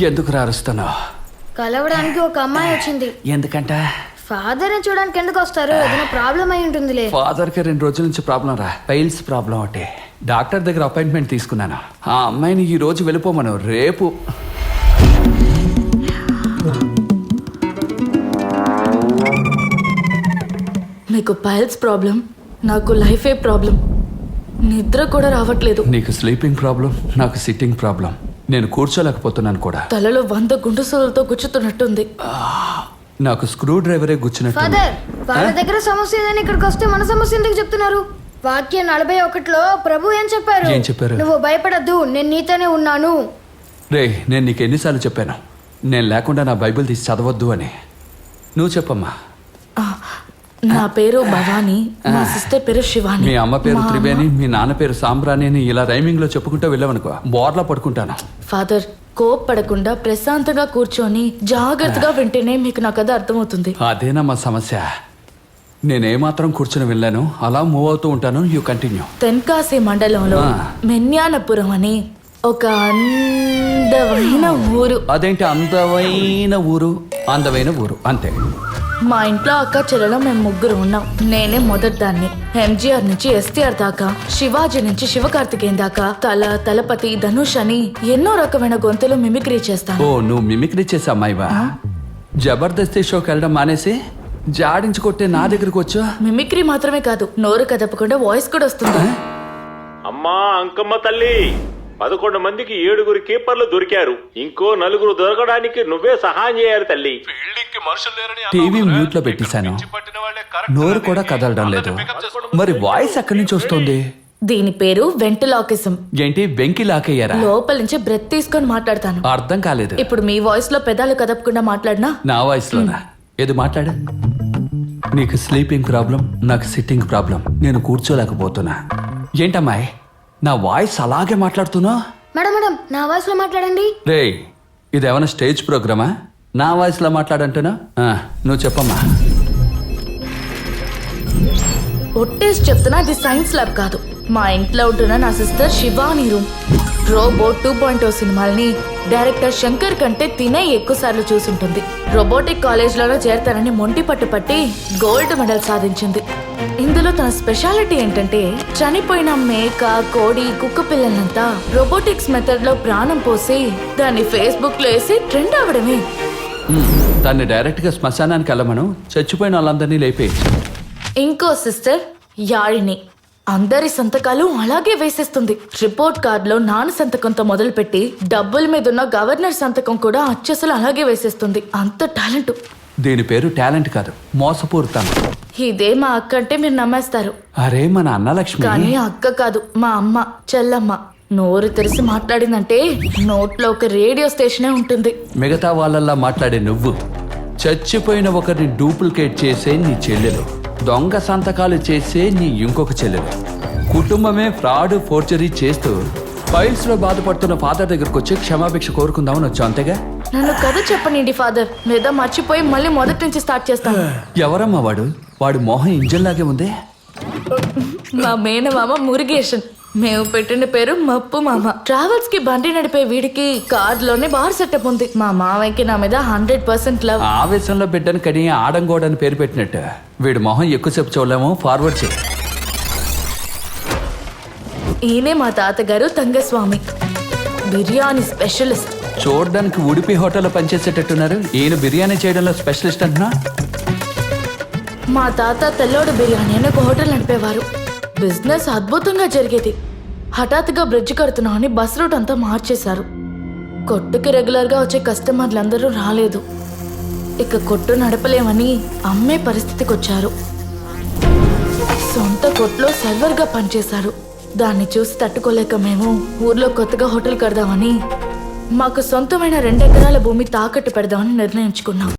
ఎందుకు రారుస్తాను? కలవడానికి ఒక అమ్మాయి వచ్చింది. ఎందుకంట? ఫాదర్ ని చూడడానికి ఎందుకు వస్తారు? ఏదైనా ప్రాబ్లం అయి ఉంటుందిలే. ఫాదర్ కి 2 రోజుల నుంచి ప్రాబ్లం రా, పైల్స్ ప్రాబ్లం ఒకటి. డాక్టర్ దగ్గర అపాయింట్మెంట్ తీసుకున్నాను. ఆ అమ్మాయిని ఈ రోజు వెళ్ళిపోమను, రేపు. మీకు పైల్స్ ప్రాబ్లం, నాకు లైఫే ప్రాబ్లం. నిద్ర కూడా రావట్లేదు. నీకు స్లీపింగ్ ప్రాబ్లం, నాకు సిట్టింగ్ ప్రాబ్లం. నేను కూర్చోలేకపోతున్నాను కూడా. తలలో 100 గుండు సూదులతో గుచ్చుతున్నట్టుంది. నాకు స్క్రూ డ్రైవరే గుచ్చినట్టు. ఫాదర్, వాళ్ళ దగ్గర సమస్య ఏదైనా ఇక్కడికి వస్తే మన సమస్య ఎందుకు చెప్తున్నారు? వాక్యం 41లో ప్రభు ఏం చెప్పారు? ఏం చెప్పారు? నువ్వు భయపడద్దు, నేను నీతోనే ఉన్నాను. రే, నేను నీకు ఎన్నిసార్లు చెప్పాను నేను లేకుండా నా బైబిల్ తీసి చదవద్దు అని? నువ్వు చెప్పమ్మా. నా పేరు భవానీ, మా సిస్టర్ పేరు శివాని. మీ అమ్మ పేరు త్రివేణి, మీ నాన్న పేరు సాంబ్రాణి అని ఇలా రైమింగ్ లో చెప్పుకుంటూ వెళ్ళావనుకో, బోర్లా పడుకుంటాను. ఫాదర్, కోప్పడకుండా ప్రశాంతంగా కూర్చొని జాగ్రత్తగా వింటేనే మీకు నా కథ అర్థమవుతుంది. అదేనా మా సమస్య? నేనేమాత్రం కూర్చొని వెళ్ళాను, అలా మూవ్ అవుతూ ఉంటాను. You continue. తెన్కాసి మండలంలో మెన్యానపురం అని ఒక అందమైన ఊరు. అదేంటి అందమైన ఊరు? అందమైన ఊరు అంతే. మా ఇంట్లో అక్క చెల్లెలో మేము 3 ఉన్నాం. నేనే మొదటి దాన్ని. ఎంజీఆర్ నుంచి ఎస్టీఆర్ దాకా, శివాజీ నుంచి శివకార్తికేయన్ దాకా, తలపతి, ధనుష్ అని ఎన్నో రకమైన గొంతులు మిమిక్రీ చేస్తాను. ఓ, నువ్వు మిమిక్రీ చేసే అమ్మాయివా? జబర్దస్త్ షోకి వెళ్ళడం మానేసి జాడించి కొట్టే నా దగ్గరకు వచ్చా? మిమిక్రీ మాత్రమే కాదు, నోరు కదపకుండా వాయిస్ కూడా వస్తుంది. అమ్మా అంకమ్మ తల్లి, 11 మందికి 7 కీపర్లు దొరికారు. ఇంకో 4 దొరకడానికి నువ్వే సహాయం చేయాలి తల్లి. టీవీ మ్యూట్ లో పెట్టేశాను, నోరు కూడా కదలడం లేదు. మరి వాయిస్ ఎక్కడి నుంచి వస్తుంది? దీని పేరు వెంటిలాకిజం. ఏంటి, వెంకి లాకయ్యారా? లోపల నుంచి బ్రెత్ తీసుకొని మాట్లాడతాను. అర్థం కాలేదు. ఇప్పుడు మీ వాయిస్ లో పెదాలు కదపకుండా మాట్లాడినా? నా వాయిస్ లోనా? ఏది మాట్లాడు. నీకు స్లీపింగ్ ప్రాబ్లం, నాకు సిట్టింగ్ ప్రాబ్లం. నేను కూర్చోలేకపోతున్నా. ఏంటమ్మాయి, నా వాయిస్ అలాగే మాట్లాడుతున్నా? మేడం, నా వాయిస్ లో మాట్లాడండి. రే, ఇదేమైనా స్టేజ్ ప్రోగ్రామా? నా వాయిస్ లో మాట్లాడంటున్నా? నువ్వు చెప్పమ్మా. ఒట్టేసి చెప్తున్నా, అది సైన్స్ ల్యాబ్ కాదు. మా ఇంట్లో ఉంటున్న నా సిస్టర్ శివాని రూమ్. రోబో 2.0 సినిమాల్ని డైరెక్టర్ శంకర్ కంటే తినే ఎక్కువ సార్లు చూసుంటుంది. రోబోటిక్ కాలేజ్లోనే చేరతానని మొంటి పట్టుపట్టి గోల్డ్ మెడల్ సాధించింది. ఇందులో తన స్పెషాలిటీ ఏంటంటే, చనిపోయిన మేక, కోడి, కుక్క పిల్లలంతా రోబోటిక్స్ మెథడ్ లో ప్రాణం పోసి దాన్ని ఫేస్బుక్ లో వేసి ట్రెండ్ అవడమే. దాన్ని డైరెక్ట్ గా శ్మశానానికి వెళ్ళమను, చచ్చిపోయిన వాళ్ళందరినీ లేపే. ఇంకో సిస్టర్ యాழிని అందరి సంతకాలు అలాగే వేసేస్తుంది. రిపోర్ట్ కార్డులో నాన్న సంతకంతో మొదలుపెట్టి డబ్బుల మీద ఉన్న గవర్నర్ సంతకం కూడా అచ్చసలు అలాగే వేసేస్తుంది. అంత టాలెంట్. దీని పేరు టాలెంట్ కాదు, మోసపూరితం. ఇదే మా అక్క అంటే మీరు నమ్మేస్తారు. అరే, మన అన్నలక్ష్మి. కానీ అక్క కాదు, మా అమ్మ, చెల్లమ్మ. నోరు తెరిసి మాట్లాడిందంటే నోట్లో ఒక రేడియో స్టేషనే ఉంటుంది. మిగతా వాళ్ళల్లా మాట్లాడే నువ్వు, చచ్చిపోయిన ఒకరిని డూప్లికేట్ చేసే నీ చెల్లెలు, దొంగ సంతకాలు చేసే నీ ఇంకొక చెల్లెలు, కుటుంబమే ఫ్రాడ్, ఫోర్జరీ చేస్తూ ఫైల్స్ లో బాధపడుతున్న ఫాదర్ దగ్గరకు వచ్చి క్షమాభిక్ష కోరుకుందామని వచ్చావు, అంతేగా? నన్ను కథ చెప్పనండి ఫాదర్, లేదా మర్చిపోయి మళ్ళీ మొదటి నుంచి స్టార్ట్ చేస్తాను. ఎవరమ్మా వాడు? వాడి మోహన్ ఇంజన్ లాగే ఉంది. మా మేనమామ మురుగేషన్. మేము పెట్టిన పేరు మప్పు మామ. ట్రావెల్స్ కి బండి నడిపే వీడికి కార్ లోనే బార్ సెటప్ ఉంది. మా మామయ్యకి నా మీద 100% లవ్. ఆవేశంలో బిడ్డను కని ఆడంగోడని పేరు పెట్టినట్టు వీడి మొహం ఎక్కువసేపు చూడలేము. ఫార్వర్డ్ చేయి. ఈయనే మా తాతగారు తంగస్వామి, బిర్యానీ స్పెషలిస్ట్. చూడడానికి ఉడిపి హోటల్లో పనిచేసేటట్టున్నారు. ఈయన బిర్యానీ చేయడంలో స్పెషలిస్ట్ అంటున్నా. మా తాత తెల్లోడు బిర్యానీ అని ఒక హోటల్ నడిపేవారు. బిజినెస్ అద్భుతంగా జరిగేది. హఠాత్తుగా బ్రిడ్జ్ కడుతున్నామని బస్ రూట్ అంతా మార్చేశారు. కొట్టుకి రెగ్యులర్ గా వచ్చే కస్టమర్లందరూ రాలేదు. ఇక కొట్టు నడపలేమని అమ్మే పరిస్థితికి వచ్చారు. సొంత కొట్లో సర్వర్ గా పనిచేశారు. దాన్ని చూసి తట్టుకోలేక మేము ఊర్లో కొత్తగా హోటల్ కడదామని, మాకు సొంతమైన 2 ఎకరాల భూమి తాకట్టు పెడదామని నిర్ణయించుకున్నాం.